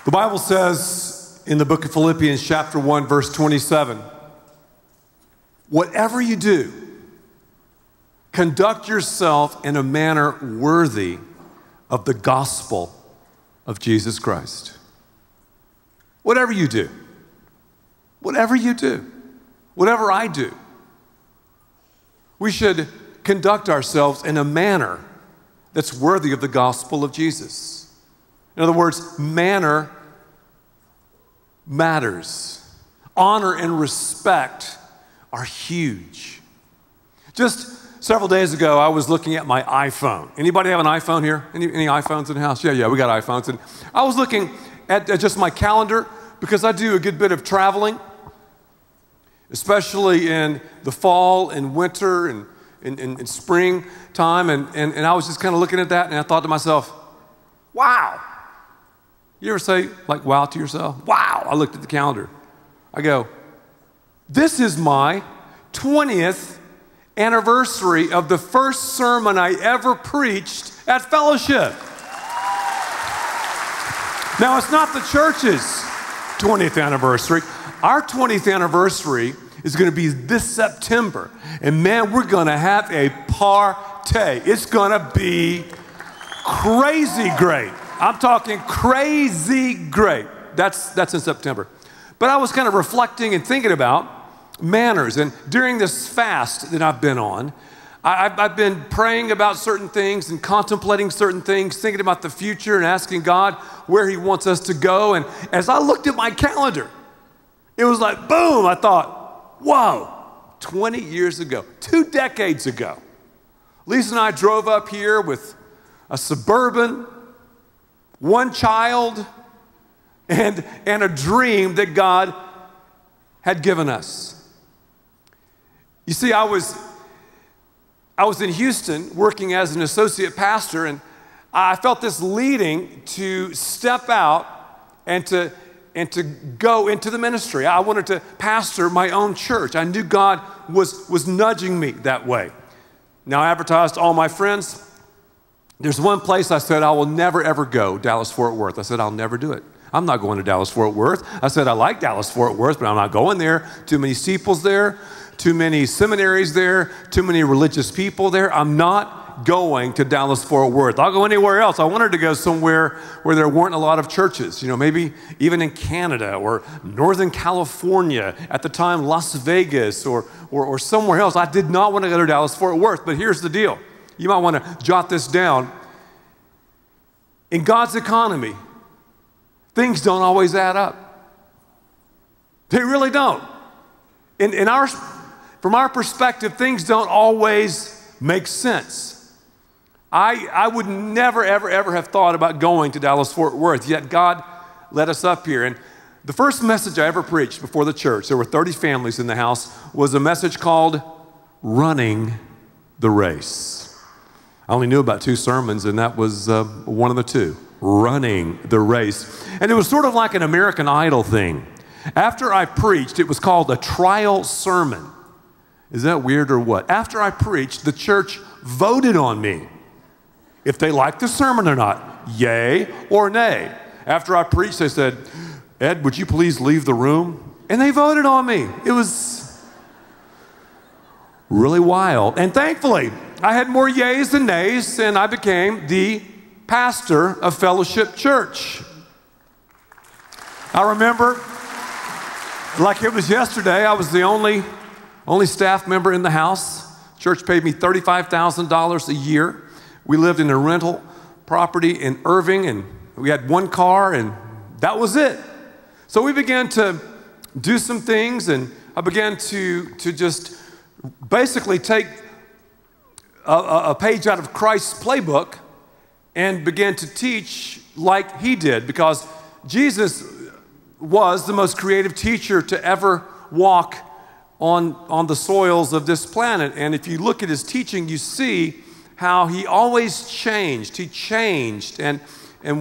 The Bible says in the book of Philippians chapter 1, verse 27, whatever you do, conduct yourself in a manner worthy of the gospel of Jesus Christ. Whatever you do, whatever you do, whatever I do, we should conduct ourselves in a manner that's worthy of the gospel of Jesus. In other words, manner matters. Honor and respect are huge. Just several days ago, I was looking at my iPhone. Anybody have an iPhone here? Any iPhones in the house? Yeah, we got iPhones. And I was looking at just my calendar because I do a good bit of traveling, especially in the fall and winter and in spring time. And I was just kind of looking at that, and I thought to myself, wow. You ever say, like, wow to yourself? Wow. I looked at the calendar. I go, this is my 20th anniversary of the first sermon I ever preached at Fellowship. Now, it's not the church's 20th anniversary. Our 20th anniversary is going to be this September. And man, we're going to have a party. It's going to be crazy great. I'm talking crazy great. That's in September. But I was kind of reflecting and thinking about manners. And during this fast that I've been on, I've been praying about certain things and contemplating certain things, thinking about the future and asking God where He wants us to go. And as I looked at my calendar, it was like, boom, I thought, whoa, 20 years ago, 2 decades ago, Lisa and I drove up here with a Suburban, 1 child, and a dream that God had given us. You see, I was in Houston working as an associate pastor, and I felt this leading to step out and to go into the ministry. I wanted to pastor my own church. I knew God was nudging me that way. Now, I advertised to all my friends. There's one place I said I will never, ever go, Dallas-Fort Worth. I said, I'll never do it. I'm not going to Dallas-Fort Worth. I said, I like Dallas-Fort Worth, but I'm not going there. Too many steeples there, too many seminaries there, too many religious people there. I'm not going to Dallas-Fort Worth. I'll go anywhere else. I wanted to go somewhere where there weren't a lot of churches, maybe even in Canada or Northern California, at the time Las Vegas or somewhere else. I did not want to go to Dallas-Fort Worth, but here's the deal. You might want to jot this down. In God's economy, things don't always add up. They really don't. From our perspective, things don't always make sense. I would never, ever, ever have thought about going to Dallas-Fort Worth, yet God led us up here. And the first message I ever preached before the church, there were 30 families in the house, was a message called Running the Race. I only knew about 2 sermons, and that was one of the 2, Running the Race. And it was sort of like an American Idol thing. After I preached, it was called a trial sermon. Is that weird or what? After I preached, the church voted on me if they liked the sermon or not, yay or nay. After I preached, they said, Ed, would you please leave the room? And they voted on me. It was really wild. And thankfully, I had more yays than nays, and I became the pastor of Fellowship Church. I remember, like it was yesterday, I was the only staff member in the house. Church paid me $35,000 a year. We lived in a rental property in Irving, and we had 1 car, and that was it. So we began to do some things, and I began to just basically take a page out of Christ's playbook and began to teach like He did, because Jesus was the most creative teacher to ever walk on the soils of this planet. And if you look at His teaching, you see how He always changed. He changed. And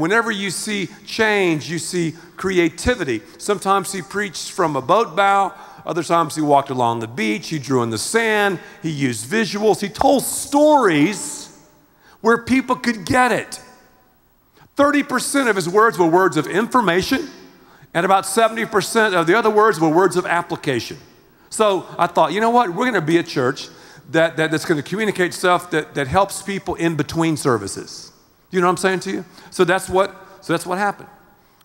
whenever you see change, you see creativity. Sometimes He preached from a boat bow. Other times He walked along the beach. He drew in the sand. He used visuals. He told stories where people could get it. 30% of his words were words of information, and about 70% of the other words were words of application. So I thought, you know what? We're going to be a church that's going to communicate stuff that helps people in between services. You know what I'm saying to you? So that's what happened.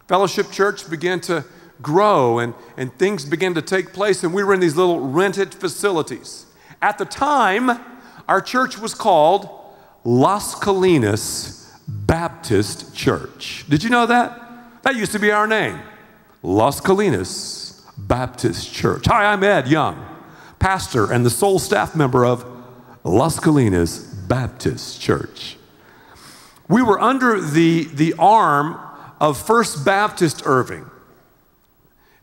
Fellowship Church began to grow, and things began to take place, and we were in these little rented facilities. At the time, our church was called Las Colinas Baptist Church. Did you know that? That used to be our name, Las Colinas Baptist Church. Hi, I'm Ed Young, pastor and the sole staff member of Las Colinas Baptist Church. We were under the arm of First Baptist Irving.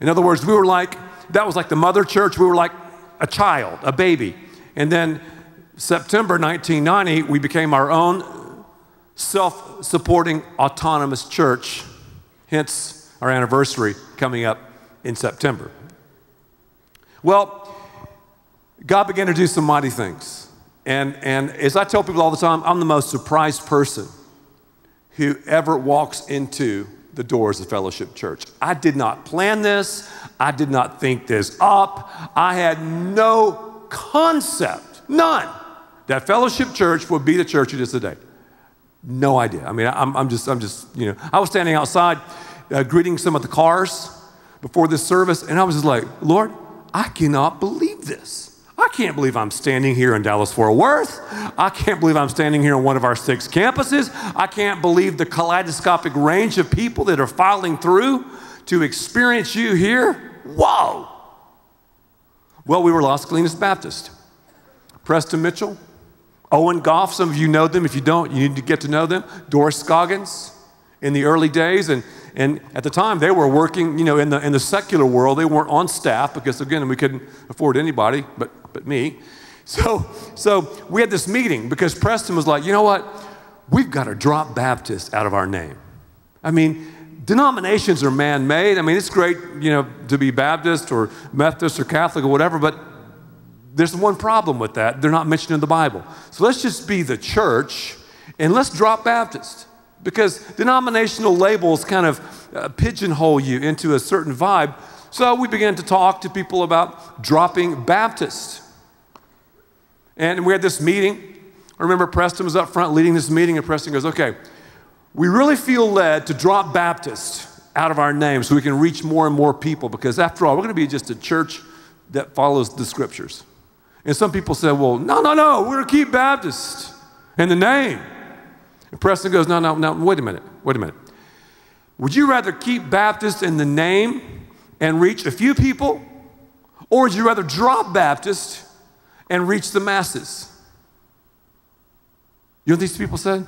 In other words, that was like the mother church. We were like a child, a baby. And then September 1990, we became our own self-supporting autonomous church, hence our anniversary coming up in September. Well, God began to do some mighty things. And as I tell people all the time, I'm the most surprised person who ever walks into the doors of Fellowship Church. I did not plan this. I did not think this up. I had no concept, none, that Fellowship Church would be the church it is today. No idea. I mean, I'm just, I was standing outside greeting some of the cars before this service, and I was just like, Lord, I cannot believe this. I can't believe I'm standing here in Dallas-Fort Worth. I can't believe I'm standing here on one of our 6 campuses. I can't believe the kaleidoscopic range of people that are filing through to experience you here. Whoa. Well, we were Las Colinas Baptist. Preston Mitchell, Owen Goff, some of you know them. If you don't, you need to get to know them. Doris Scoggins in the early days. And at the time, they were working, in the secular world. They weren't on staff because, again, we couldn't afford anybody but me. So we had this meeting because Preston was like, you know what? We've got to drop Baptist out of our name. I mean, denominations are man-made. I mean, it's great, to be Baptist or Methodist or Catholic or whatever, but there's one problem with that. They're not mentioned in the Bible. So let's just be the church and let's drop Baptist. Because denominational labels kind of pigeonhole you into a certain vibe. So we began to talk to people about dropping Baptist. And we had this meeting. I remember Preston was up front leading this meeting, and Preston goes, okay, we really feel led to drop Baptist out of our name so we can reach more and more people, because after all, we're going to be just a church that follows the scriptures. And some people said, well, no, we're going to keep Baptist in the name. And Preston goes, no, wait a minute. Would you rather keep Baptist in the name and reach a few people, or would you rather drop Baptist and reach the masses? You know what these people said?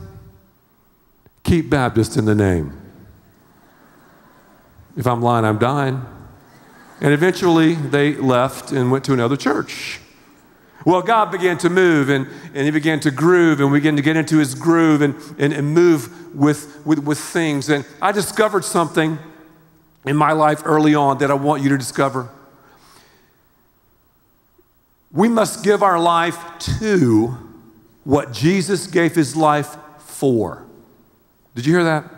Keep Baptist in the name. If I'm lying, I'm dying. And eventually they left and went to another church. Well, God began to move, and he began to groove, and we began to get into his groove and move with things. And I discovered something in my life early on that I want you to discover. We must give our life to what Jesus gave his life for. Did you hear that?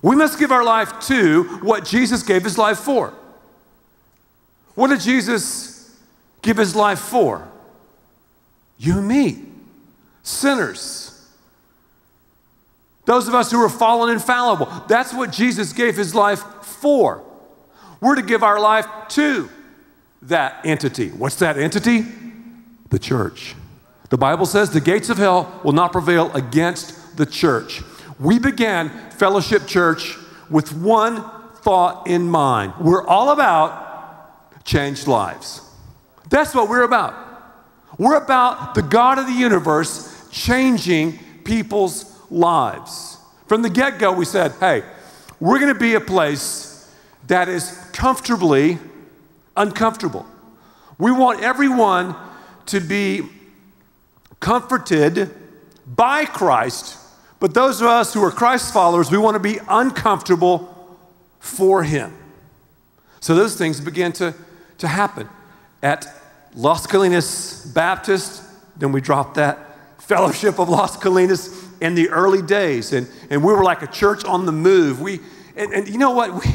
We must give our life to what Jesus gave his life for. What did Jesus give his life for? You and me, sinners. Those of us who are fallen and fallible. That's what Jesus gave his life for. We're to give our life to that entity. What's that entity? The church. The Bible says the gates of hell will not prevail against the church. We began Fellowship Church with one thought in mind. We're all about changed lives. That's what we're about. We're about the God of the universe changing people's lives. From the get-go, we said, hey, we're going to be a place that is comfortably uncomfortable. We want everyone to be comforted by Christ, but those of us who are Christ followers, we want to be uncomfortable for him. So those things began to happen at Las Colinas Baptist. Then we dropped that. Fellowship of Las Colinas in the early days, and we were like a church on the move. And you know what?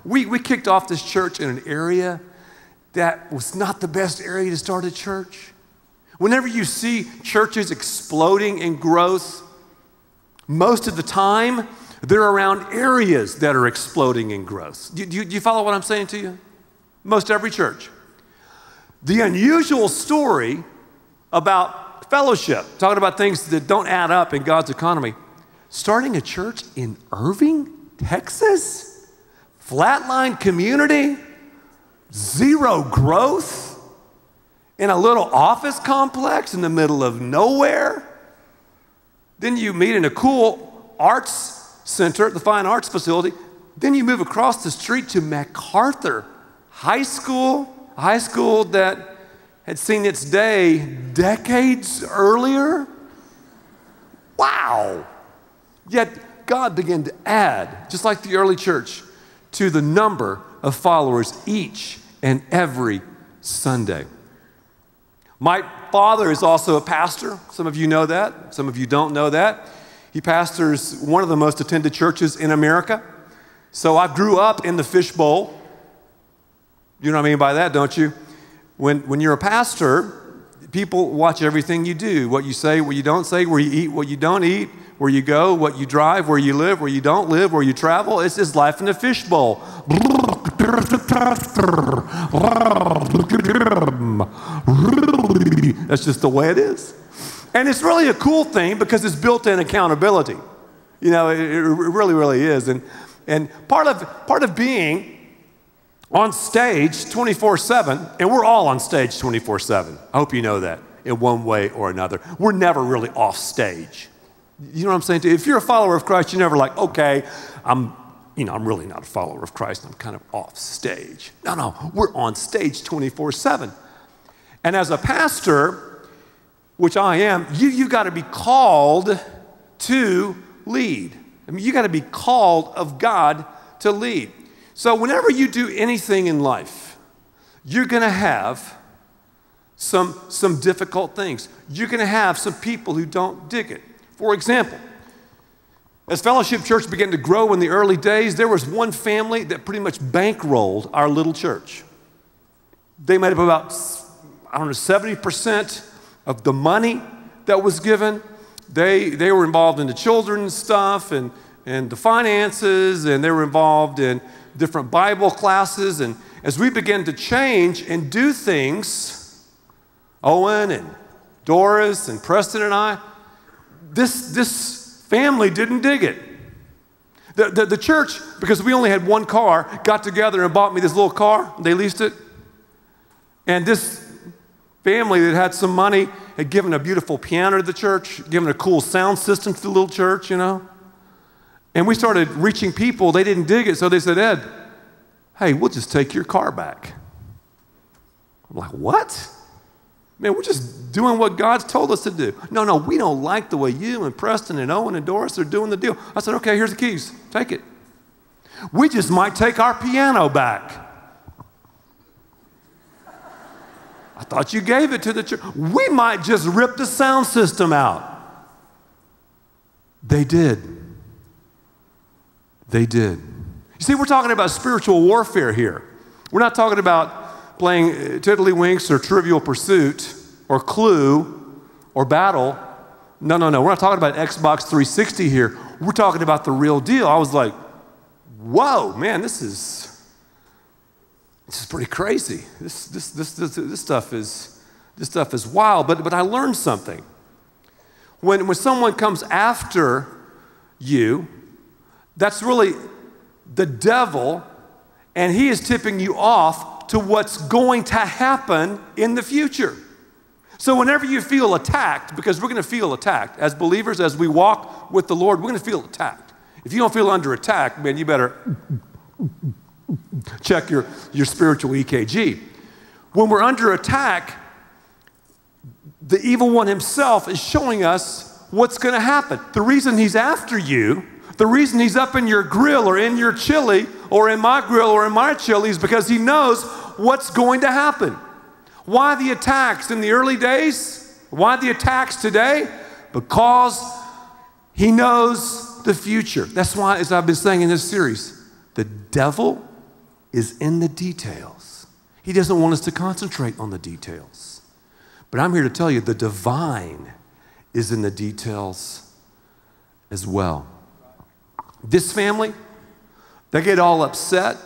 We kicked off this church in an area that was not the best area to start a church. Whenever you see churches exploding in growth, most of the time, they're around areas that are exploding in growth. Do you follow what I'm saying to you? Most every church. The unusual story about fellowship, talking about things that don't add up in God's economy, starting a church in Irving, Texas, flatline community, zero growth, in a little office complex in the middle of nowhere. Then you meet in a cool arts center, the fine arts facility. Then you move across the street to MacArthur High School, a high school that had seen its day decades earlier. Wow. Yet God began to add, just like the early church, to the number of followers each and every Sunday. My father is also a pastor. Some of you know that. Some of you don't know that. He pastors one of the most attended churches in America. So I grew up in the fishbowl. You know what I mean by that, don't you? When you're a pastor, people watch everything you do, what you say, what you don't say, where you eat, what you don't eat, where you go, what you drive, where you live, where you don't live, where you travel. It's just life in the fishbowl. That's just the way it is. And it's really a cool thing because it's built-in accountability. You know, it really, really is. And part of being on stage 24/7, and we're all on stage 24/7. I hope you know that in one way or another. We're never really off stage. You know what I'm saying to you? If you're a follower of Christ, you're never like, okay, I'm really not a follower of Christ. I'm kind of off stage. No, we're on stage 24/7. And as a pastor, which I am, you got to be called to lead. I mean, you got to be called of God to lead. So whenever you do anything in life, you're going to have some difficult things. You're going to have some people who don't dig it. For example, as Fellowship Church began to grow in the early days, there was one family that pretty much bankrolled our little church. They made up about, 70% of the money that was given. They were involved in the children's stuff and the finances, and they were involved in different Bible classes. And as we began to change and do things, Owen and Doris and Preston and I, this family didn't dig it. The church, because we only had one car, got together and bought me this little car. They leased it. And this family that had some money had given a beautiful piano to the church, given a cool sound system to the little church, you know. And we started reaching people. They didn't dig it, so they said, Ed, hey, we'll just take your car back. I'm like, what? Man, we're just doing what God's told us to do. No, we don't like the way you and Preston and Owen and Doris are doing the deal. I said, okay, here's the keys. Take it. We just might take our piano back. I thought you gave it to the church. We might just rip the sound system out. They did. They did. You see, we're talking about spiritual warfare here. We're not talking about playing Tiddlywinks or Trivial Pursuit or Clue or Battle. No. We're not talking about Xbox 360 here. We're talking about the real deal. I was like, whoa, man, this is pretty crazy. This stuff is wild. But I learned something. When someone comes after you, that's really the devil, and he is tipping you off to what's going to happen in the future. So whenever you feel attacked, because we're going to feel attacked as believers, as we walk with the Lord, we're going to feel attacked. If you don't feel under attack, man, you better check your spiritual EKG. When we're under attack, the evil one himself is showing us what's going to happen. The reason he's after you, the reason he's up in your grill or in your chili or in my grill or in my chili is because he knows what's going to happen. Why the attacks in the early days? Why the attacks today? Because He knows the future. That's why, as I've been saying in this series, the devil is in the details. He doesn't want us to concentrate on the details. But I'm here to tell you the divine is in the details as well. This family, they get all upset.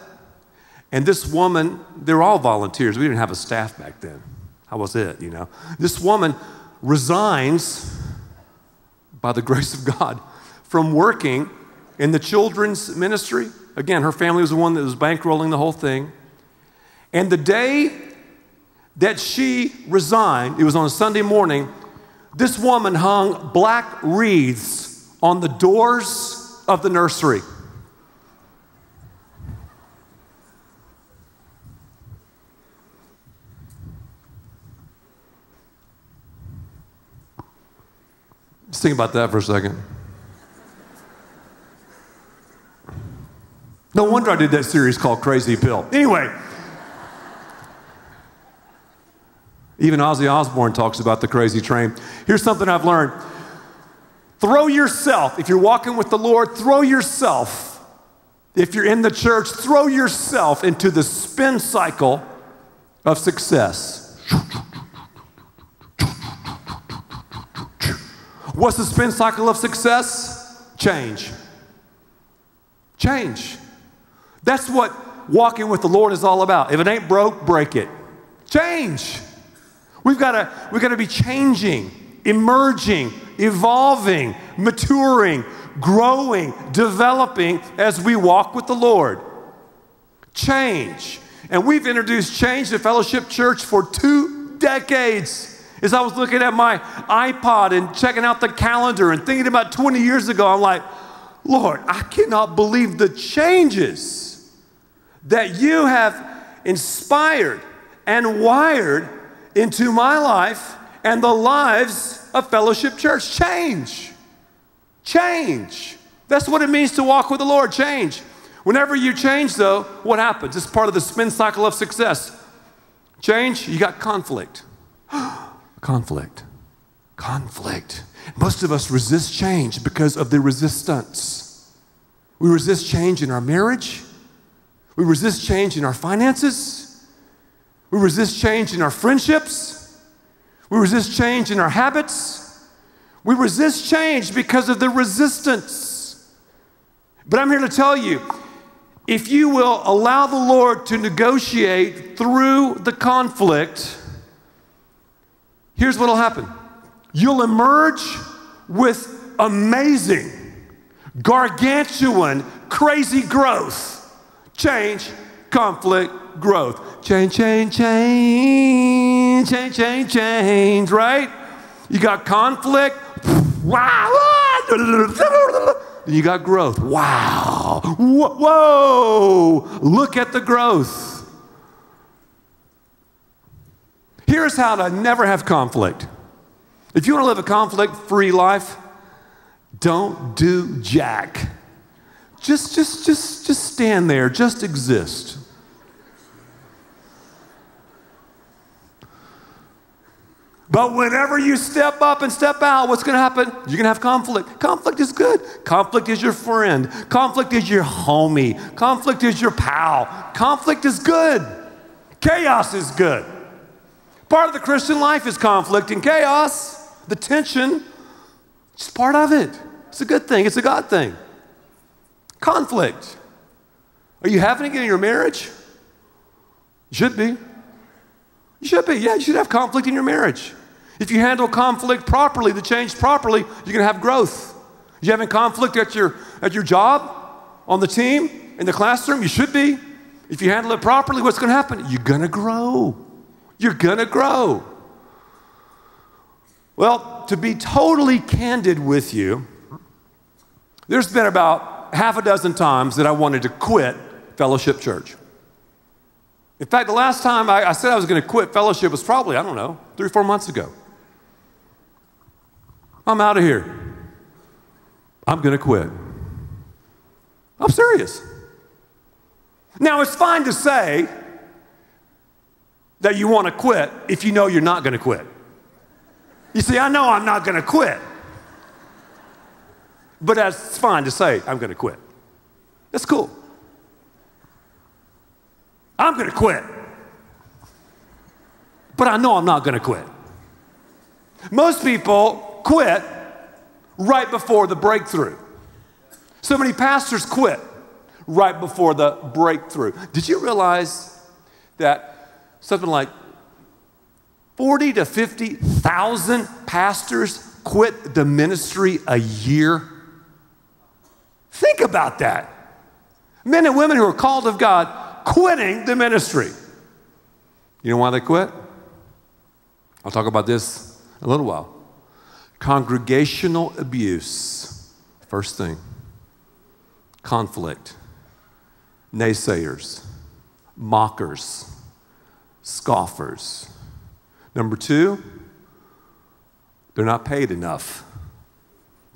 And this woman, they're all volunteers. We didn't have a staff back then. How was it, you know? This woman resigns, by the grace of God, from working in the children's ministry. Again, her family was the one that was bankrolling the whole thing. And the day that she resigned, it was on a Sunday morning, this woman hung black wreaths on the doors of the nursery. Just think about that for a second. No wonder I did that series called Crazy Pill. Anyway, even Ozzy Osbourne talks about the crazy train. Here's something I've learned. Throw yourself, if you're walking with the Lord, throw yourself. If you're in the church, throw yourself into the spin cycle of success. What's the spin cycle of success? Change. Change. That's what walking with the Lord is all about. If it ain't broke, break it. Change. We've got to be changing, emerging, evolving, maturing, growing, developing as we walk with the Lord. Change. And we've introduced change to Fellowship Church for 2 decades. As I was looking at my iPod and checking out the calendar and thinking about 20 years ago, I'm like, Lord, I cannot believe the changes that you have inspired and wired into my life and the lives of Fellowship Church. Change. Change. That's what it means to walk with the Lord. Change. Whenever you change, though, what happens? It's part of the spin cycle of success. Change, you got conflict. Conflict. Conflict. Most of us resist change because of the resistance. We resist change in our marriage. We resist change in our finances. We resist change in our friendships. We resist change in our habits. We resist change because of the resistance. But I'm here to tell you, if you will allow the Lord to negotiate through the conflict, here's what will happen. You'll emerge with amazing, gargantuan, crazy growth. Change, conflict, growth. Change, change, change, change, change, change, right? You got conflict. Wow. You got growth. Wow. Whoa. Look at the growth. Here's how to never have conflict. If you want to live a conflict-free life, don't do jack. Just stand there. Just exist. But whenever you step up and step out, what's going to happen? You're going to have conflict. Conflict is good. Conflict is your friend. Conflict is your homie. Conflict is your pal. Conflict is good. Chaos is good. Part of the Christian life is conflict and chaos. The tension, it's part of it. It's a good thing. It's a God thing. Conflict. Are you having it in your marriage? You should be. You should be. Yeah, you should have conflict in your marriage. If you handle conflict properly, the change properly, you're going to have growth. You having conflict at your job, on the team, in the classroom? You should be. If you handle it properly, what's going to happen? You're going to grow. You're going to grow. Well, to be totally candid with you, there's been about half a dozen times that I wanted to quit Fellowship Church. In fact, the last time I said I was going to quit Fellowship was probably, 3 or 4 months ago. I'm out of here. I'm going to quit. I'm serious. Now, it's fine to say that you want to quit if you know you're not going to quit. You see, I know I'm not going to quit. But that's fine to say, I'm going to quit. That's cool. I'm going to quit. But I know I'm not going to quit. Most people quit right before the breakthrough. So many pastors quit right before the breakthrough. Did you realize that something like 40 to 50,000 pastors quit the ministry a year? Think about that. Men and women who are called of God quitting the ministry. You know why they quit? I'll talk about this in a little while. Congregational abuse, first thing. Conflict, naysayers, mockers, scoffers. Number two, they're not paid enough.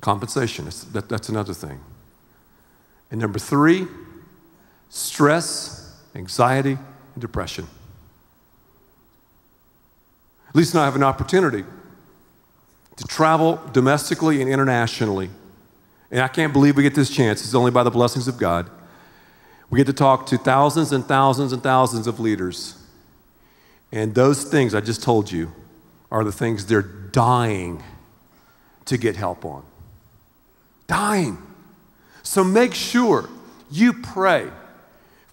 Compensation, that's another thing. And number three, stress, anxiety, and depression. Lisa and I have an opportunity to travel domestically and internationally. And I can't believe we get this chance. It's only by the blessings of God. We get to talk to thousands and thousands and thousands of leaders. And those things I just told you are the things they're dying to get help on. Dying. So make sure you pray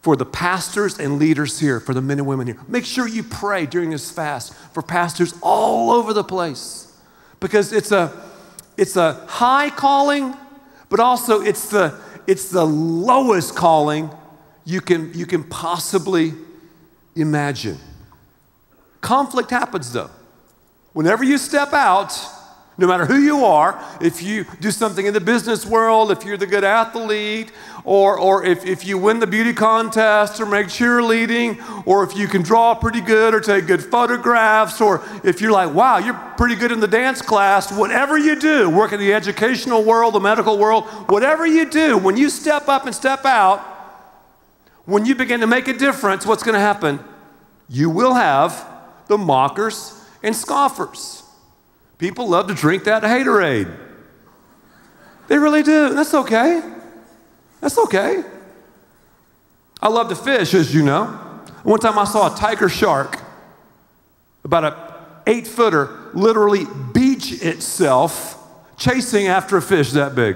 for the pastors and leaders here, for the men and women here. Make sure you pray during this fast for pastors all over the place, because it's a high calling, but also it's the lowest calling you can possibly imagine. Conflict happens though. Whenever you step out, no matter who you are, if you do something in the business world, if you're the good athlete, or if you win the beauty contest or make cheerleading, or if you can draw pretty good or take good photographs, or if you're like, wow, you're pretty good in the dance class, whatever you do, work in the educational world, the medical world, whatever you do, when you step up and step out, when you begin to make a difference, what's going to happen? You will have the mockers and scoffers. People love to drink that haterade. They really do. That's okay. That's okay. I love to fish, as you know. One time I saw a tiger shark, about an 8-footer, literally beach itself, chasing after a fish that big.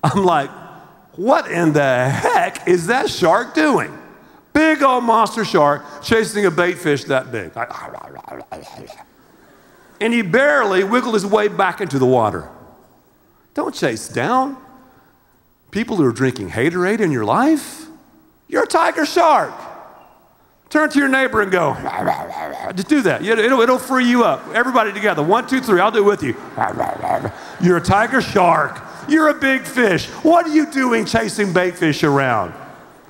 I'm like, what in the heck is that shark doing? Big old monster shark chasing a bait fish that big. And he barely wiggled his way back into the water. Don't chase down people who are drinking haterade in your life. You're a tiger shark. Turn to your neighbor and go, just do that. It'll free you up. Everybody together. 1, 2, 3. I'll do it with you. You're a tiger shark. You're a big fish. What are you doing chasing bait fish around?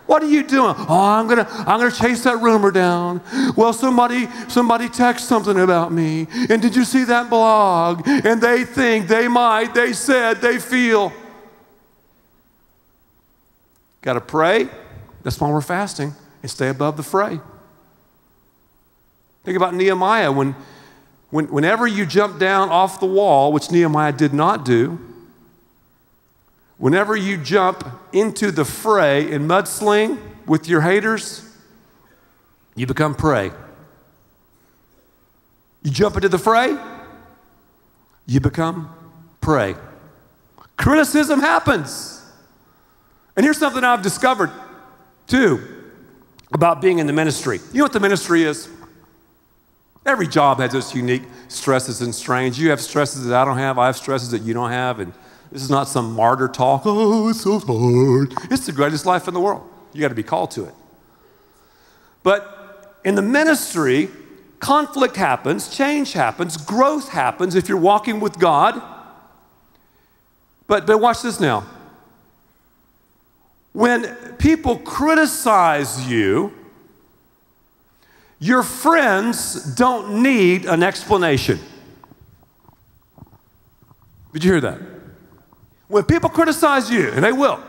What are you doing? Oh, I'm gonna chase that rumor down. Well, somebody texted something about me. And did you see that blog? And they think, they might, they said, they feel. Got to pray. That's why we're fasting, and stay above the fray. Think about Nehemiah. Whenever you jump down off the wall, which Nehemiah did not do, whenever you jump into the fray and mudsling with your haters, you become prey. You jump into the fray, you become prey. Criticism happens. And here's something I've discovered, too, about being in the ministry. You know what the ministry is? Every job has its unique stresses and strains. You have stresses that I don't have. I have stresses that you don't have. And this is not some martyr talk. Oh, it's so hard. It's the greatest life in the world. You got to be called to it. But in the ministry, conflict happens, change happens, growth happens if you're walking with God. But watch this now. When people criticize you, your friends don't need an explanation. Did you hear that? When people criticize you, and they will,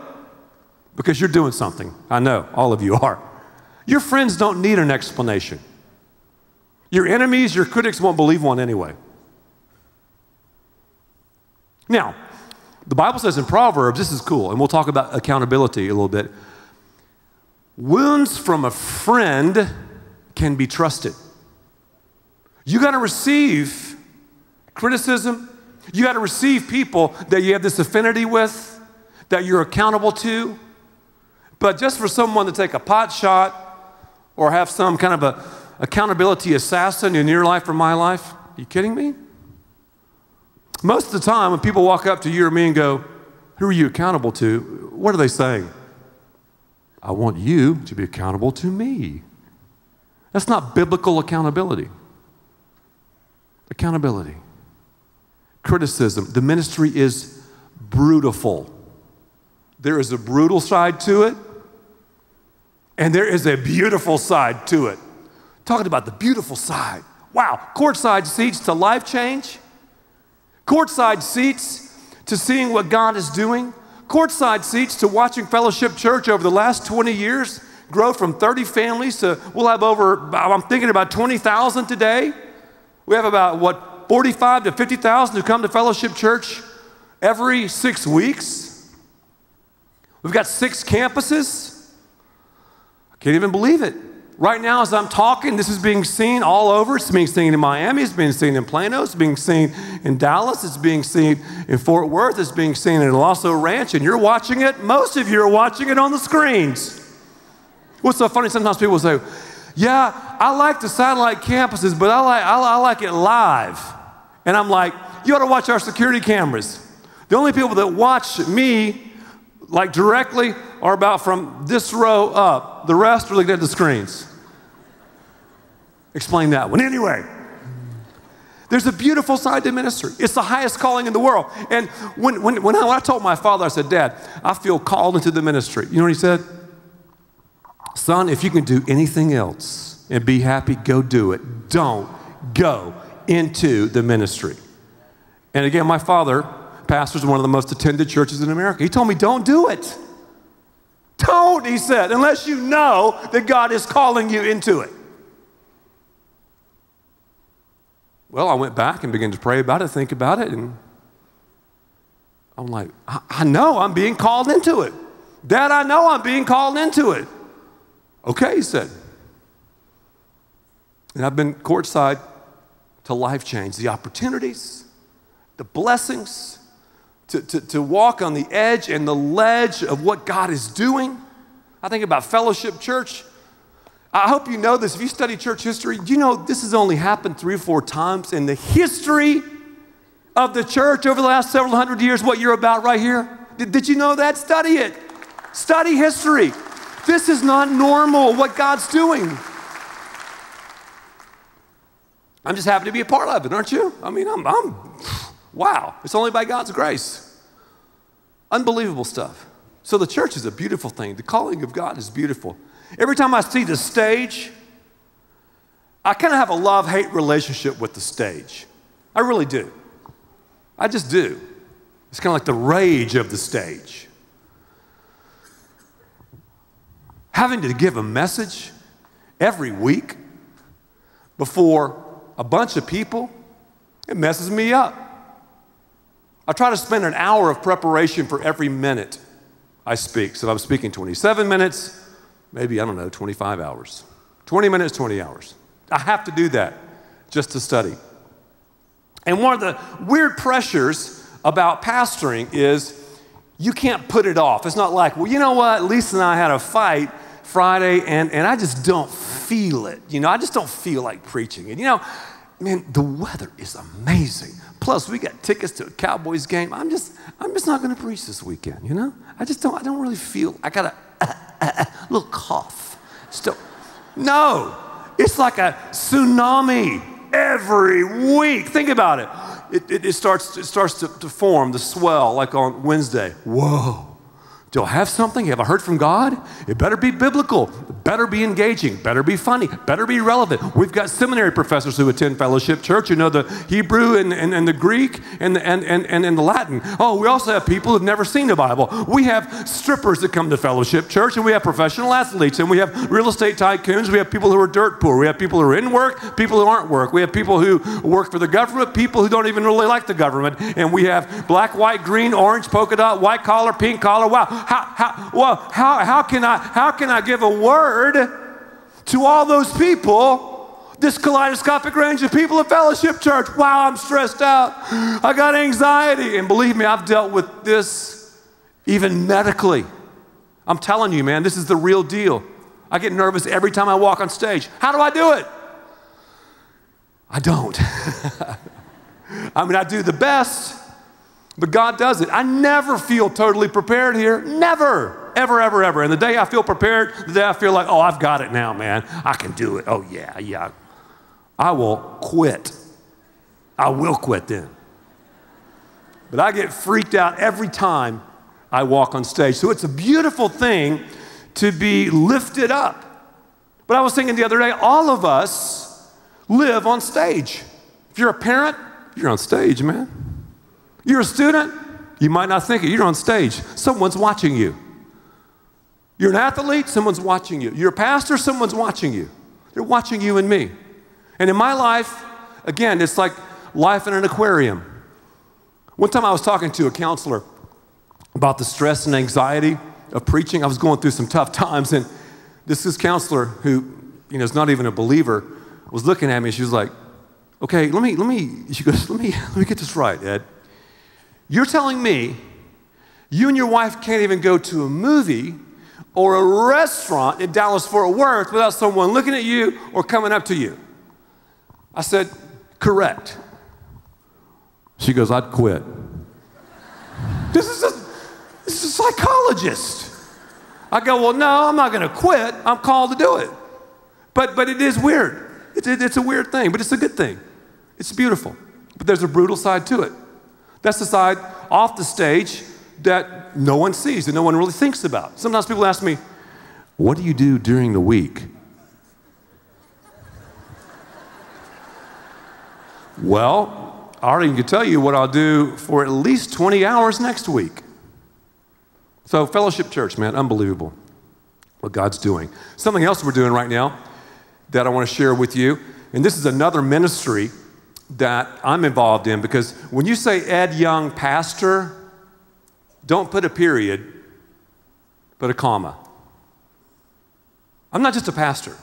because you're doing something, I know, all of you are, your friends don't need an explanation. Your enemies, your critics won't believe one anyway. Now, The Bible says in Proverbs, this is cool, and we'll talk about accountability a little bit. Wounds from a friend can be trusted. You got to receive criticism. You got to receive people that you have this affinity with, that you're accountable to. But just for someone to take a pot shot or have some kind of a accountability assassin in your life or my life, are you kidding me? Most of the time when people walk up to you or me and go, who are you accountable to? What are they saying? I want you to be accountable to me. That's not biblical accountability. Accountability. Criticism. The ministry is brutiful. There is a brutal side to it, and there is a beautiful side to it. Talking about the beautiful side. Wow, courtside seats to life change. Courtside seats to seeing what God is doing. Courtside seats to watching Fellowship Church over the last 20 years grow from 30 families to, we'll have over, I'm thinking about 20,000 today. We have about, 45 to 50,000 who come to Fellowship Church every 6 weeks. We've got 6 campuses. I can't even believe it. Right now, as I'm talking, this is being seen all over. It's being seen in Miami. It's being seen in Plano. It's being seen in Dallas. It's being seen in Fort Worth. It's being seen in Lasso Ranch, and you're watching it. Most of you are watching it on the screens. What's so funny, sometimes people say, yeah, I like the satellite campuses, but I like it live. And I'm like, you ought to watch our security cameras. The only people that watch me like directly are about from this row up. The rest are looking at the screens. Explain that one. Anyway, there's a beautiful side to ministry. It's the highest calling in the world. And when I told my father, I said, Dad, I feel called into the ministry. You know what he said? Son, if you can do anything else and be happy, go do it. Don't go into the ministry. And again, my father pastors one of the most attended churches in America. He told me, don't do it. Don't, he said, unless you know that God is calling you into it. Well, I went back and began to pray about it, think about it, and I'm like, I know I'm being called into it. Dad, I know I'm being called into it. Okay, he said. And I've been courtside to life change, the opportunities, the blessings, to walk on the edge and the ledge of what God is doing. I think about Fellowship Church. I hope you know this. If you study church history, you know this has only happened 3 or 4 times in the history of the church over the last several hundred years, what you're about right here. Did you know that? Study it. Study history. This is not normal, what God's doing. I'm just happy to be a part of it, aren't you? I mean, wow. It's only by God's grace. Unbelievable stuff. So the church is a beautiful thing. The calling of God is beautiful. Every time I see the stage, I kind of have a love-hate relationship with the stage. I really do. I just do. It's kind of like the rage of the stage. Having to give a message every week before a bunch of people, it messes me up. I try to spend an hour of preparation for every minute I speak. So if I'm speaking 27 minutes, maybe, 25 hours. 20 minutes, 20 hours. I have to do that just to study. And one of the weird pressures about pastoring is you can't put it off. It's not like, well, you know what, Lisa and I had a fight Friday, and I just don't feel it. I just don't feel like preaching. And man, the weather is amazing. Plus, we got tickets to a Cowboys game. I'm just not going to preach this weekend, I don't really feel, I got a little cough. Still, no, it's like a tsunami every week. Think about it. It starts to form, the swell, like on Wednesday. Whoa. Do I have something? Have I heard from God? It better be biblical. better be engaging, better be funny, better be relevant. We've got seminary professors who attend Fellowship Church who know the Hebrew and the Greek and the Latin. Oh, we also have people who've never seen the Bible. We have strippers that come to Fellowship Church, and we have professional athletes, and we have real estate tycoons. We have people who are dirt poor. We have people who are in work, people who aren't work. We have people who work for the government, people who don't even really like the government. And we have black, white, green, orange, polka dot, white collar, pink collar. Wow, how can I give a word to all those people, this kaleidoscopic range of people at Fellowship Church? Wow, I'm stressed out. I got anxiety. And believe me, I've dealt with this even medically. I'm telling you, man, this is the real deal. I get nervous every time I walk on stage. How do I do it? I don't. I mean, I do the best, but God does it. I never feel totally prepared here. Never. Ever, ever, ever. And the day I feel prepared, the day I feel like, oh, I've got it now, man. I can do it. Oh, yeah. I will quit. I will quit then. But I get freaked out every time I walk on stage. So it's a beautiful thing to be lifted up. But I was thinking the other day, all of us live on stage. If you're a parent, you're on stage, man. You're a student, you might not think it. You're on stage. Someone's watching you. You're an athlete, someone's watching you. You're a pastor, someone's watching you. They're watching you and me. And in my life, again, it's like life in an aquarium. One time I was talking to a counselor about the stress and anxiety of preaching. I was going through some tough times, and this counselor who, is not even a believer, was looking at me. She was like, okay, she goes, let me get this right, Ed. You're telling me you and your wife can't even go to a movie or a restaurant in Dallas-Fort Worth without someone looking at you or coming up to you? I said, correct. She goes, I'd quit. This is a psychologist. I go, well, no, I'm not going to quit. I'm called to do it. But it is weird. It's a weird thing, but it's a good thing. It's beautiful. But there's a brutal side to it. That's the side off the stage that no one sees and no one really thinks about. Sometimes people ask me, what do you do during the week? Well, I already can tell you what I'll do for at least 20 hours next week. So Fellowship Church, man, unbelievable what God's doing. Something else we're doing right now that I want to share with you, and this is another ministry that I'm involved in, because when you say Ed Young pastor, don't put a period, put a comma. I'm not just a pastor.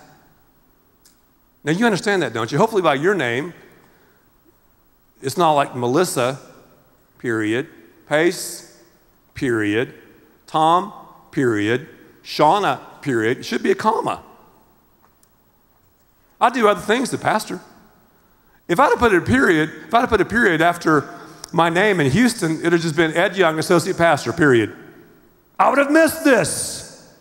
Now you understand that, don't you? Hopefully by your name, it's not like Melissa, period, Pace, period, Tom, period, Shauna, period. It should be a comma. I do other things than pastor. If I'd have put a period after my name in Houston, it would have just been Ed Young, associate pastor, period. I would have missed this.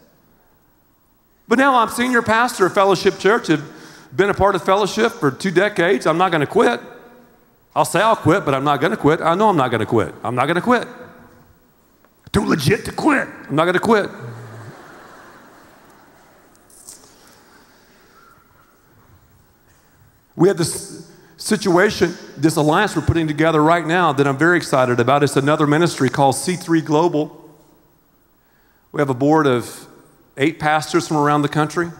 But now I'm senior pastor of Fellowship Church. I've been a part of Fellowship for 2 decades. I'm not going to quit. I'll say I'll quit, but I'm not going to quit. I know I'm not going to quit. I'm not going to quit. Too legit to quit. I'm not going to quit. We have this situation, this alliance we're putting together right now that I'm very excited about. It's another ministry called C3 Global. We have a board of 8 pastors from around the country.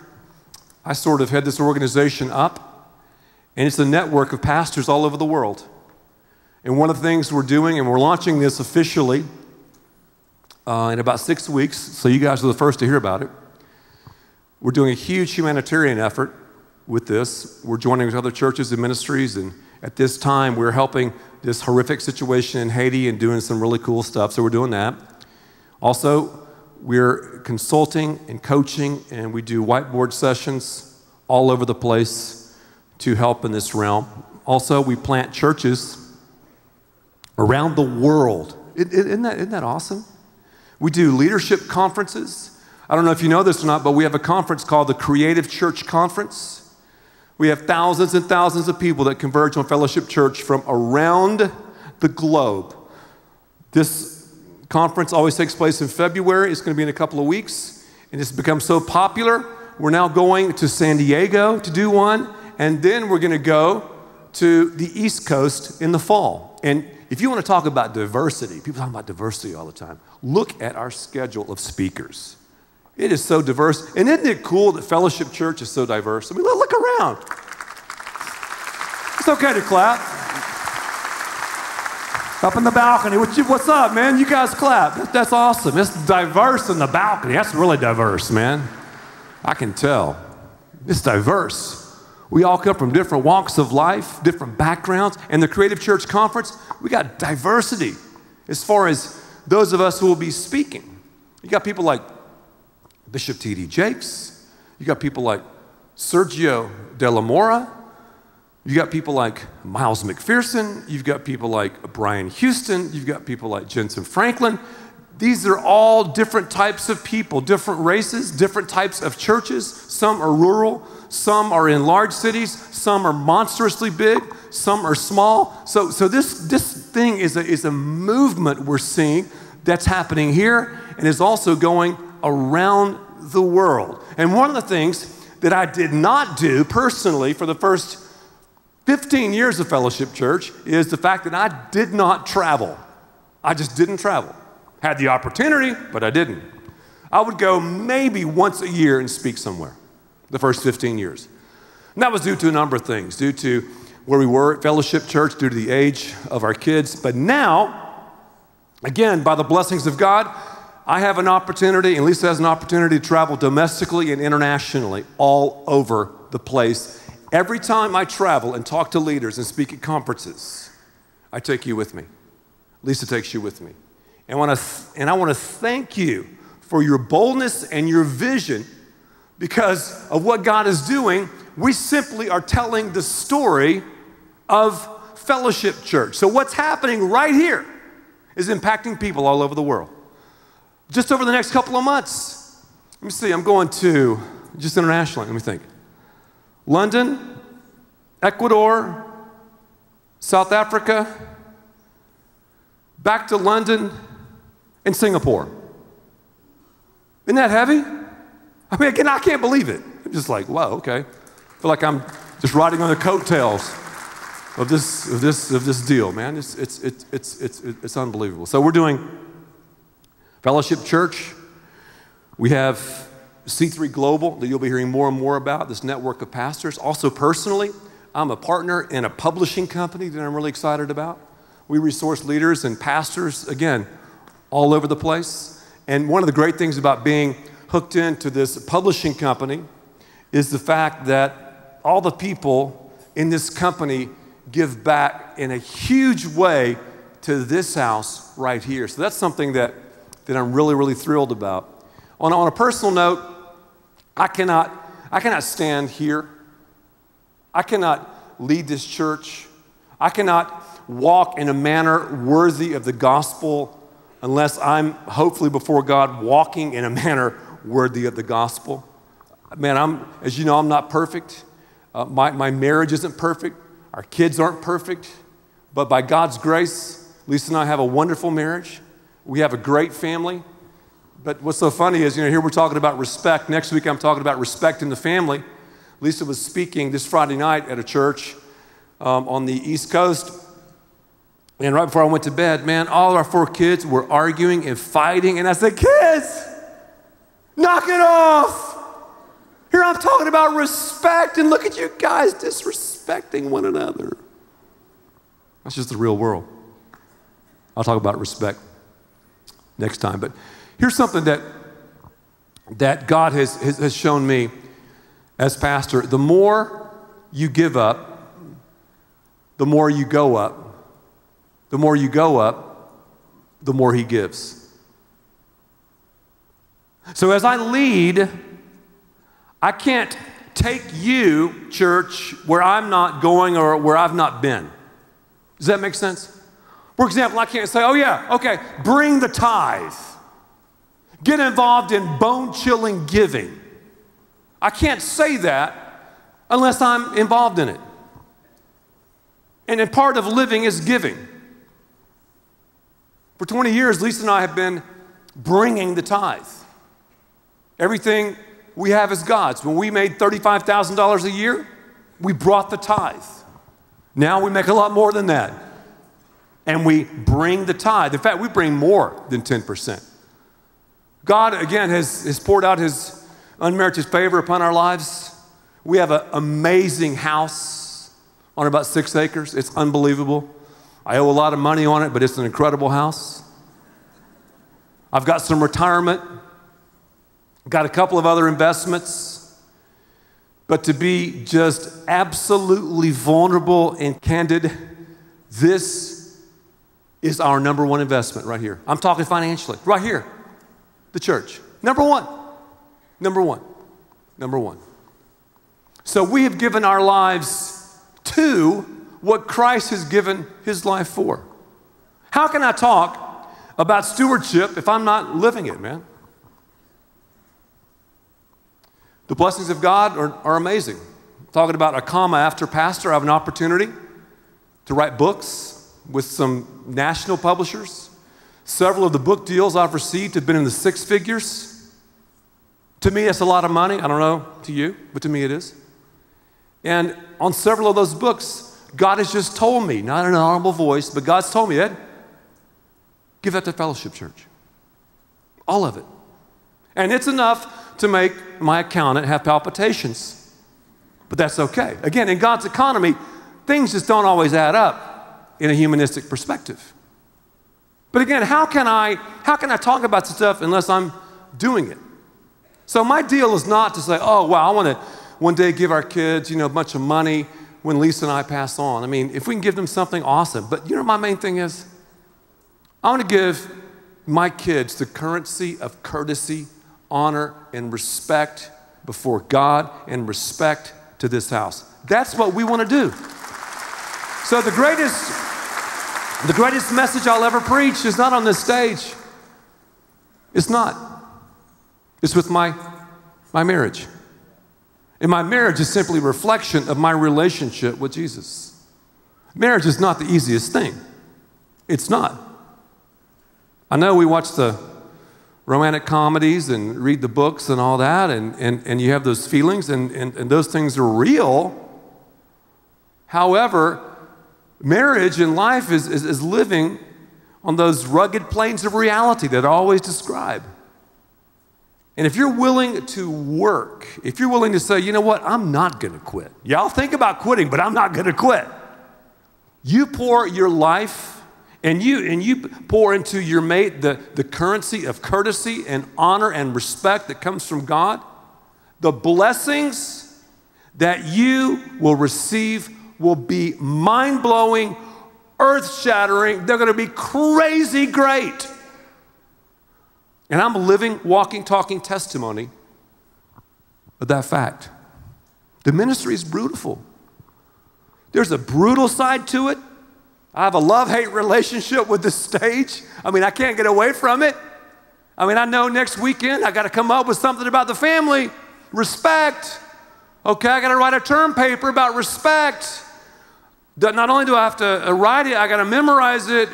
I sort of head this organization up, and it's a network of pastors all over the world. And one of the things we're doing, and we're launching this officially in about 6 weeks, so you guys are the first to hear about it. We're doing a huge humanitarian effort with this. We're joining with other churches and ministries, and at this time we're helping this horrific situation in Haiti and doing some really cool stuff, so we're doing that. Also, we're consulting and coaching, and we do whiteboard sessions all over the place to help in this realm. Also, we plant churches around the world. Isn't that awesome? We do leadership conferences. I don't know if you know this or not, but we have a conference called the Creative Church Conference. We have thousands and thousands of people that converge on Fellowship Church from around the globe. This conference always takes place in February. It's going to be in a couple of weeks. And it's become so popular, we're now going to San Diego to do one, and then we're going to go to the East Coast in the fall. And if you want to talk about diversity, people talk about diversity all the time. Look at our schedule of speakers. It is so diverse. And isn't it cool that Fellowship Church is so diverse? I mean, look around. It's okay to clap. Up in the balcony, what's up, man? You guys clap. That's awesome. It's diverse in the balcony. That's really diverse, man. I can tell. It's diverse. We all come from different walks of life, different backgrounds. And the Creative Church Conference, we got diversity as far as those of us who will be speaking. You got people like Bishop T.D. Jakes. You got people like Sergio De La Mora. You got people like Miles McPherson. You've got people like Brian Houston. You've got people like Jensen Franklin. These are all different types of people, different races, different types of churches. Some are rural. Some are in large cities. Some are monstrously big. Some are small. So this thing is a movement we're seeing that's happening here and is also going around the world. And one of the things that I did not do personally for the first 15 years of Fellowship Church is the fact that I did not travel. I just didn't travel. Had the opportunity, but I didn't. I would go maybe once a year and speak somewhere the first 15 years. And that was due to a number of things, due to where we were at Fellowship Church, due to the age of our kids. But now, again, by the blessings of God, I have an opportunity, and Lisa has an opportunity to travel domestically and internationally all over the place. Every time I travel and talk to leaders and speak at conferences, I take you with me. Lisa takes you with me. And I want to thank you for your boldness and your vision because of what God is doing. We simply are telling the story of Fellowship Church. So what's happening right here is impacting people all over the world. Just over the next couple of months, let me see, I'm going to, just internationally, let me think. London, Ecuador, South Africa, back to London, and Singapore. Isn't that heavy? I mean, again, I can't believe it. I'm just like, wow, okay. I feel like I'm just riding on the coattails of this deal, man. It's unbelievable. So we're doing Fellowship Church. We have C3 Global that you'll be hearing more and more about, this network of pastors. Also personally, I'm a partner in a publishing company that I'm really excited about. We resource leaders and pastors, again, all over the place. And one of the great things about being hooked into this publishing company is the fact that all the people in this company give back in a huge way to this house right here. So that's something that I'm really, really thrilled about. On a personal note, I cannot stand here. I cannot lead this church. I cannot walk in a manner worthy of the gospel unless I'm hopefully before God walking in a manner worthy of the gospel. Man, as you know, I'm not perfect. My marriage isn't perfect. Our kids aren't perfect. But by God's grace, Lisa and I have a wonderful marriage. We have a great family. But what's so funny is, here we're talking about respect. Next week, I'm talking about respect in the family. Lisa was speaking this Friday night at a church on the East Coast. And right before I went to bed, man, all of our 4 kids were arguing and fighting. And I said, kids, knock it off. Here I'm talking about respect, and look at you guys disrespecting one another. That's just the real world. I'll talk about respect next time. But here's something that God has shown me as pastor. The more you give up, the more you go up. The more you go up, the more he gives. So as I lead, I can't take you, church, where I'm not going or where I've not been. Does that make sense? For example, I can't say, oh yeah, okay, bring the tithe. Get involved in bone-chilling giving. I can't say that unless I'm involved in it. And part of living is giving. For 20 years, Lisa and I have been bringing the tithe. Everything we have as God's. When we made $35,000 a year, we brought the tithe. Now we make a lot more than that. And we bring the tithe. In fact, we bring more than 10%. God, again, has poured out his unmerited favor upon our lives. We have an amazing house on about 6 acres. It's unbelievable. I owe a lot of money on it, but it's an incredible house. I've got some retirement. Got a couple of other investments. But to be just absolutely vulnerable and candid, this is our number one investment right here. I'm talking financially, right here. The church. Number one. Number one. Number one. So we have given our lives to what Christ has given his life for. How can I talk about stewardship if I'm not living it, man? The blessings of God are amazing. Talking about a comma after pastor, I have an opportunity to write books with some national publishers. Several of the book deals I've received have been in the 6 figures. To me, that's a lot of money. I don't know to you, but to me it is. And on several of those books, God has just told me, not in an audible voice, but God's told me, Ed, give that to Fellowship Church. All of it. And it's enough to make my accountant have palpitations. But that's okay. Again, in God's economy, things just don't always add up in a humanistic perspective. But again, how can I talk about stuff unless I'm doing it? So my deal is not to say, oh, wow, I want to one day give our kids, a bunch of money when Lisa and I pass on. I mean, if we can give them something, awesome. But my main thing is, I want to give my kids the currency of courtesy, honor, and respect before God and respect to this house. That's what we want to do. So the greatest message I'll ever preach is not on this stage. It's not. It's with my marriage. And my marriage is simply a reflection of my relationship with Jesus. Marriage is not the easiest thing. It's not. I know we watch the romantic comedies and read the books and all that, and you have those feelings, and those things are real. However, marriage and life is living on those rugged plains of reality that I always describe. And if you're willing to work, if you're willing to say, you know what, I'm not going to quit. Yeah, I'll think about quitting, but I'm not going to quit. You pour your life and you pour into your mate the currency of courtesy and honor and respect that comes from God. The blessings that you will receive will be mind-blowing, earth-shattering. They're going to be crazy great. And I'm a living, walking, talking testimony of that fact. The ministry is brutal. There's a brutal side to it. I have a love-hate relationship with the stage. I mean, I can't get away from it. I mean, I know next weekend I got to come up with something about the family. Respect. Okay, I got to write a term paper about respect. Not only do I have to write it, I got to memorize it,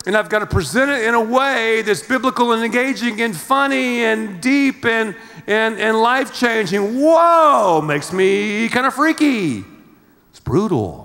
and I've got to present it in a way that's biblical and engaging and funny and deep and life-changing. Whoa, makes me kind of freaky. It's brutal.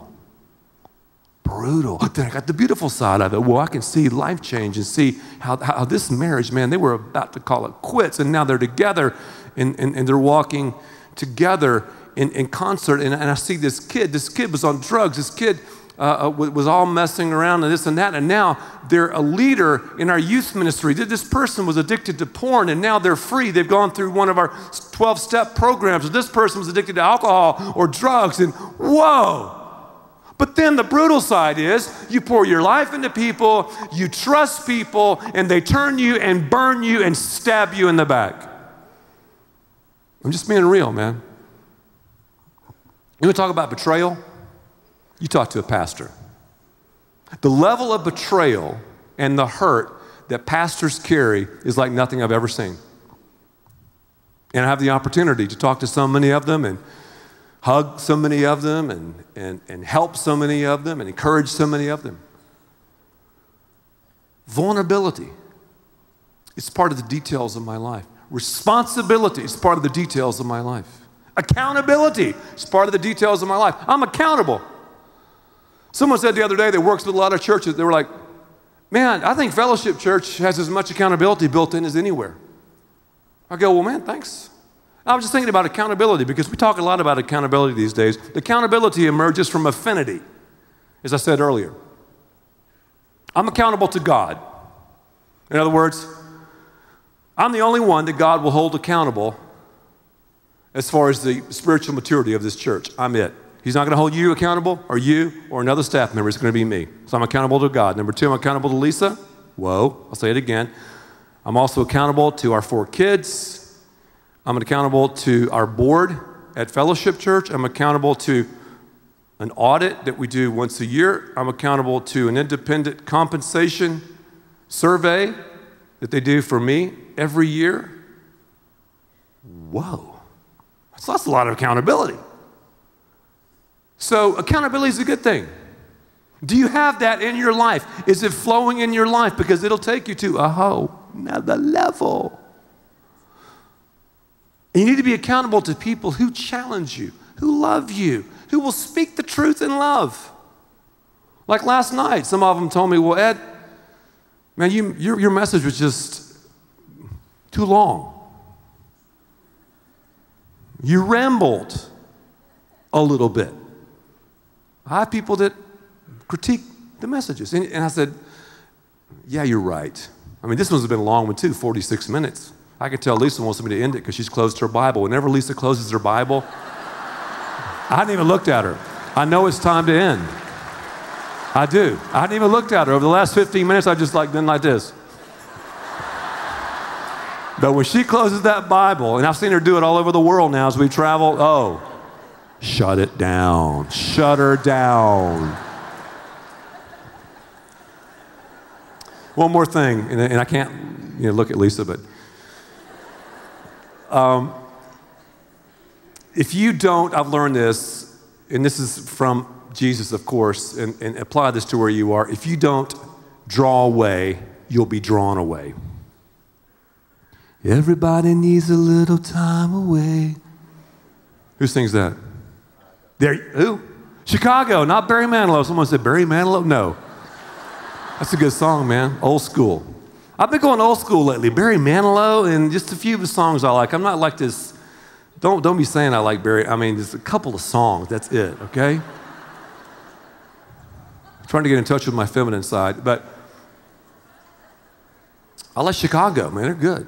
Brutal. Then I got the beautiful side of it. Well, I can see life change and see how this marriage, man, they were about to call it quits, and now they're together and they're walking together in concert. And I see this kid was on drugs. This kid was all messing around and this and that, and now they're a leader in our youth ministry. This person was addicted to porn, and now they're free. They've gone through one of our 12-step programs. This person was addicted to alcohol or drugs, and whoa. But then the brutal side is you pour your life into people, you trust people, and they turn you and burn you and stab you in the back. I'm just being real, man. You want to talk about betrayal? You talk to a pastor. The level of betrayal and the hurt that pastors carry is like nothing I've ever seen. And I have the opportunity to talk to so many of them and hug so many of them and help so many of them and encourage so many of them. Vulnerability. It's part of the details of my life. Responsibility is part of the details of my life. Accountability is part of the details of my life. I'm accountable. Someone said the other day that works with a lot of churches, they were like, man, I think Fellowship Church has as much accountability built in as anywhere. I go, well, man, thanks. I was just thinking about accountability because we talk a lot about accountability these days. Accountability emerges from affinity, as I said earlier. I'm accountable to God. In other words, I'm the only one that God will hold accountable as far as the spiritual maturity of this church. I'm it. He's not going to hold you accountable, or you, or another staff member. It's going to be me. So I'm accountable to God. Number two, I'm accountable to Lisa. Whoa, I'll say it again. I'm also accountable to our 4 kids. I'm accountable to our board at Fellowship Church. I'm accountable to an audit that we do once a year. I'm accountable to an independent compensation survey that they do for me every year. Whoa, that's a lot of accountability. So accountability is a good thing. Do you have that in your life? Is it flowing in your life? Because it'll take you to a whole nother level. And you need to be accountable to people who challenge you, who love you, who will speak the truth in love. Like last night, some of them told me, well, Ed, man, your message was just too long. You rambled a little bit. I have people that critique the messages. And I said, yeah, you're right. I mean, this one's been a long one too, 46 minutes. I can tell Lisa wants me to end it because she's closed her Bible. Whenever Lisa closes her Bible, I hadn't even looked at her. I know it's time to end. I do. I hadn't even looked at her. Over the last 15 minutes, I've just been like this. But when she closes that Bible, and I've seen her do it all over the world now as we travel, oh, shut it down. Shut her down. One more thing, and I can't look at Lisa, but if you don't, I've learned this, and this is from Jesus, of course, and apply this to where you are. If you don't draw away, you'll be drawn away. Everybody needs a little time away. Who sings that? Who? Chicago, not Barry Manilow. Someone said Barry Manilow? No. That's a good song, man. Old school. I've been going old school lately. Barry Manilow and just a few of the songs I like. I'm not like this. Don't be saying I like Barry. I mean, just a couple of songs. That's it, okay? I'm trying to get in touch with my feminine side, but I like Chicago, man. They're good.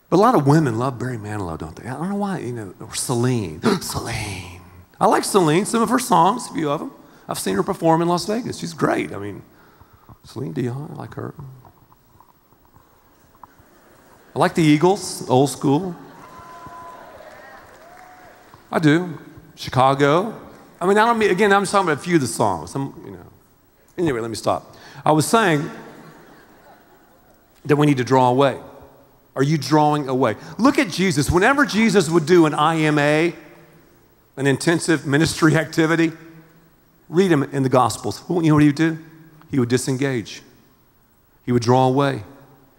But a lot of women love Barry Manilow, don't they? I don't know why, or Celine. Celine. I like Celine, some of her songs, a few of them. I've seen her perform in Las Vegas. She's great. I mean, Celine Dion, I like her. I like the Eagles, old school. I do. Chicago. I mean, I'm just talking about a few of the songs. Anyway, let me stop. I was saying that we need to draw away. Are you drawing away? Look at Jesus. Whenever Jesus would do an IMA, an intensive ministry activity, read him in the Gospels. You know what he would do? He would disengage. He would draw away.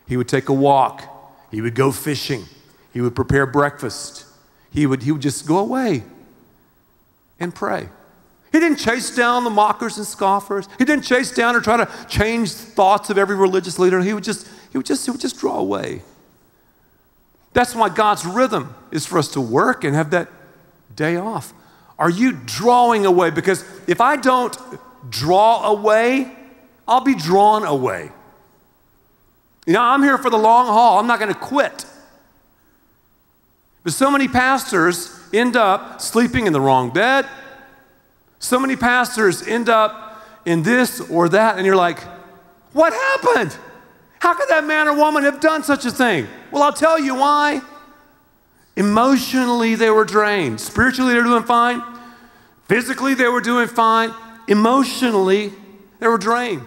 He would take a walk. He would go fishing. He would prepare breakfast. He would just go away and pray. He didn't chase down the mockers and scoffers. He didn't chase down or try to change thoughts of every religious leader. He would just draw away. That's why God's rhythm is for us to work and have that day off. Are you drawing away? Because if I don't draw away, I'll be drawn away. I'm here for the long haul. I'm not going to quit. But so many pastors end up sleeping in the wrong bed. So many pastors end up in this or that, and you're like, what happened? How could that man or woman have done such a thing? Well, I'll tell you why. Emotionally, they were drained. Spiritually, they were doing fine. Physically, they were doing fine. Emotionally, they were drained.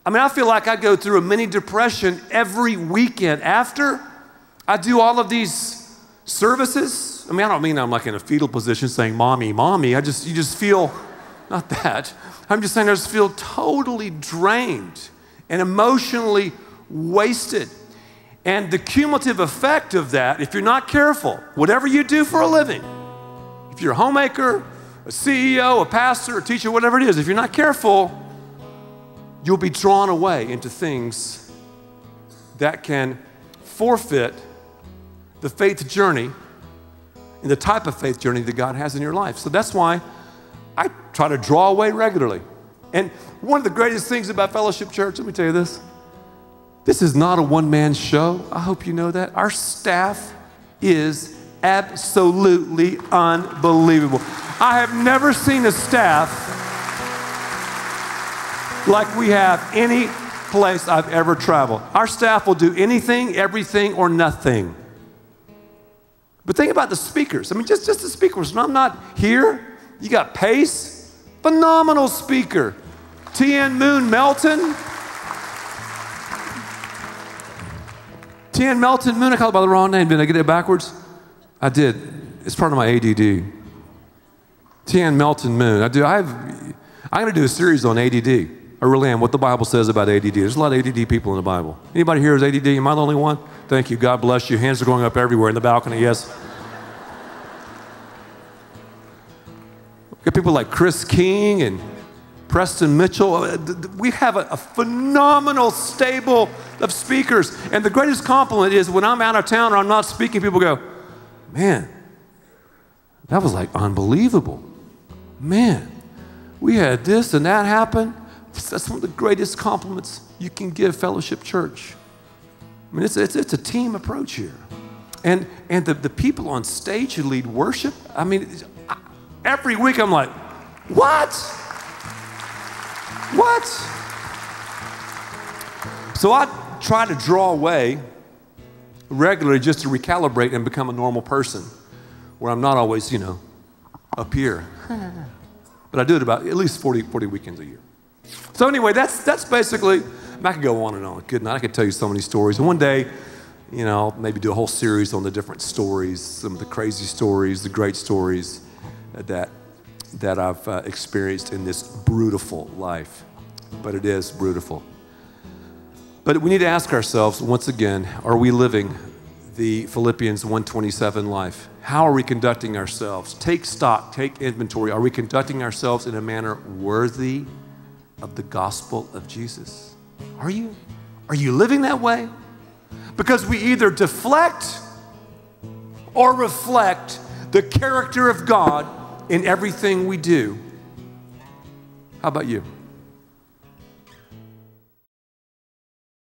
I mean, I feel like I go through a mini depression every weekend after I do all of these services. I mean, I don't mean I'm like in a fetal position saying, mommy, mommy. You just feel, not that. I'm just saying I just feel totally drained and emotionally wasted. And the cumulative effect of that, if you're not careful, whatever you do for a living, if you're a homemaker, a CEO, a pastor, a teacher, whatever it is, if you're not careful, you'll be drawn away into things that can forfeit the faith journey and the type of faith journey that God has in your life. So that's why I try to draw away regularly. And one of the greatest things about Fellowship Church, let me tell you this, this is not a one-man show. I hope you know that. Our staff is absolutely unbelievable. I have never seen a staff like we have any place I've ever traveled. Our staff will do anything, everything, or nothing. But think about the speakers. I mean, just the speakers. When I'm not here, you got Pace, phenomenal speaker. T.N. Moon Melton. T.N. Melton Moon, I called it by the wrong name. Did I get it backwards? I did. It's part of my ADD. T.N. Melton Moon. I'm going to do a series on ADD. I really am, what the Bible says about ADD. There's a lot of ADD people in the Bible. Anybody here is ADD? Am I the only one? Thank you. God bless you. Hands are going up everywhere in the balcony, yes. We got people like Chris King and Preston Mitchell. We have a phenomenal stable of speakers. And the greatest compliment is when I'm out of town or I'm not speaking, people go, man, that was like unbelievable. Man, we had this and that happen. That's one of the greatest compliments you can give Fellowship Church. I mean, it's a team approach here. And the people on stage who lead worship, I mean, every week I'm like, what? What? So I try to draw away regularly just to recalibrate and become a normal person where I'm not always, up here. But I do it about at least 40 weekends a year. So anyway, that's basically, I could go on and on, couldn't I? I could tell you so many stories. And one day, I'll maybe do a whole series on the different stories, some of the crazy stories, the great stories that I've experienced in this brutiful life. But it is brutiful. But we need to ask ourselves, once again, are we living the Philippians 1:27 life? How are we conducting ourselves? Take stock, take inventory. Are we conducting ourselves in a manner worthy of the gospel of Jesus? Are you? Are you living that way? Because we either deflect or reflect the character of God in everything we do. How about you?